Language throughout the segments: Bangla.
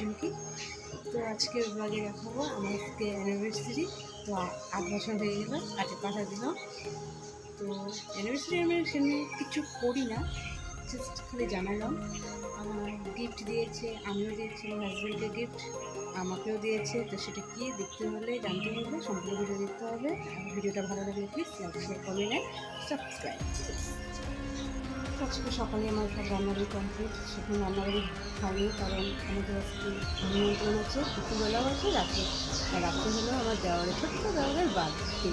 চুমকি। তো আজকের ব্লগে দেখাবো আমার আজকে অ্যানিভার্সারি। তো 8 বছর হয়ে গেল, 8 পাঠা দিলাম। তো অ্যানিভার্সারি আমি সেমনি কিছু করি না, জাস্ট খালি জানালাম। আমার গিফট দিয়েছে, আমিও দিয়েছি আমার হাজব্যান্ডকে গিফট, আমাকেও দিয়েছে। তো সেটা কি দেখতে হলে, জানতে হলে সম্পূর্ণ ভিডিও দেখতে হবে। আর ভিডিওটা ভালো লাগলে please like, share, comment and subscribe. আজকে সকালে আমার সব রান্নাবাড়ি কমপ্লিট। সেখানে রান্নাবাড়ি হয়নি, কারণ আমাদের আজকে নিমন্ত্রণ আছে, দুপুরবেলাও আছে, রাত্রে হলো আমার দেওয়ারের, ছোট্ট দেওয়ারের বার্থডে।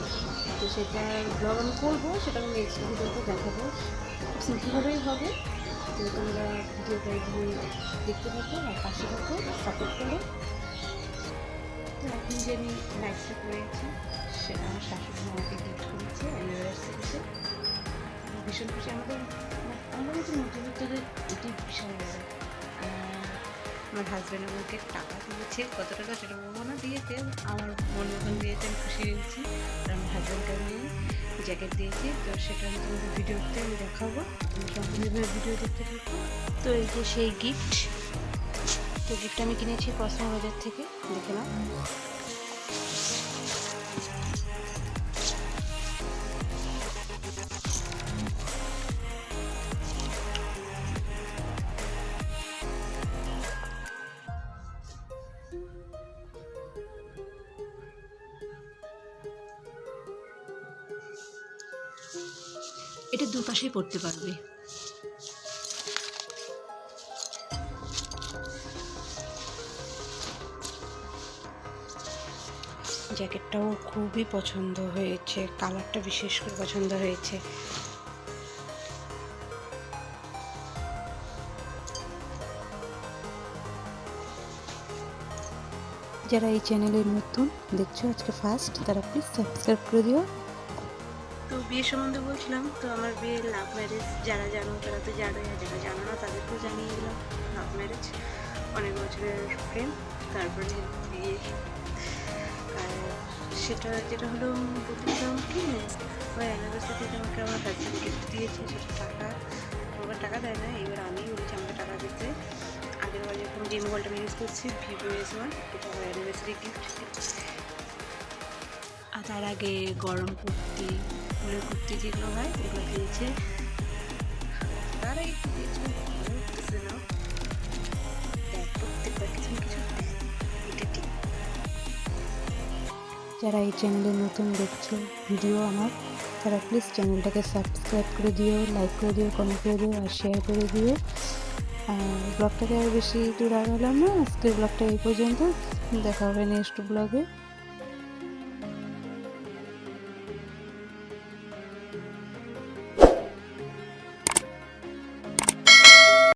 তো সেটার ব্লগ আমি করবো, সেটা আমি নেক্সট ভিডিওতে দেখাবো। সিম্পলভাবেই হবে। তো তোমরা ভিডিওটা এগুলো দেখতে থাকো আর পাশে থাকো, সাপোর্ট করো। তো এখন যে আমি লাইফটা করেছি সেটা আমার শাশুড়ি আমাকে গিফট করেছে অ্যানিভার্সারিতে। ভীষণ খুশি। আমাদের যে মধ্যবিত্তদের এটি বিশাল বড়। আমার হাজব্যান্ড আমাকে টাকা দিয়েছে, কত টাকা সেটা বলবো না, দিয়েছে। আমার মন মতন দিয়েছে, আমি খুশি হয়েছি। আর আমার হাজব্যান্ডকে আমি জ্যাকেট দিয়েছি। তো সেটা আমি তোমাদের ভিডিওতে আমি দেখাবো, তুমি সম্পূর্ণভাবে ভিডিও দেখতে থাকো। তো এই যে সেই গিফট। তো গিফট আমি কিনেছি কসমো বাজার থেকে, দেখে নাও। এটা দুপাশেই পড়তে পারবে। জ্যাকেটটাও খুবই পছন্দ হয়েছে, কালারটা বিশেষ করে পছন্দ হয়েছে। যারা এই চ্যানেলে নতুন দেখছো, আজকে ফার্স্ট, তারা প্লিজ সাবস্ক্রাইব করে দিও। তো বিয়ের সম্বন্ধে বলছিলাম, তো আমার বিয়ে লাভ ম্যারেজ। যারা জানো তারা তো জানোই, আর যারা জানো না তাদেরকেও জানিয়ে দিলাম। লাভ ম্যারেজ, অনেক বছরের প্রেম, তারপরে বিয়ে। আর সেটা যেটা হলো, বলছিলাম কি, আমার অ্যানিভার্সারিতে আমাকে আমার হাজব্যান্ড গিফট দিয়েছে। সেটা টাকা, আমার টাকা দেয় না, এবার আমি বলেছি আমাকে টাকা দিতে। আগের বার যখন যে মোবাইলটা আমি ইউজ করছি, ভিভো S1, এটা আমার অ্যানিভার্সারি গিফট। আর তার আগে গরম কুর্তি, ফুলের কুর্তি যেগুলো হয় ওগুলো দিয়েছে। তার আগে কি দিয়েছে বুঝতেছে না, প্রত্যেকবার কিছু না কিছু দেয়, এটা ঠিক। যারা এই চ্যানেলে নতুন দেখছো ভিডিও আমার, তারা প্লিজ চ্যানেলটাকে সাবস্ক্রাইব করে দিও, লাইক করে দিও, কমেন্ট করে দিও আর শেয়ার করে দিও। আর ব্লগটাকে আর বেশি দূর আগালাম না, আজকের ব্লগটা এই পর্যন্ত। দেখা হবে নেক্সট ব্লগে।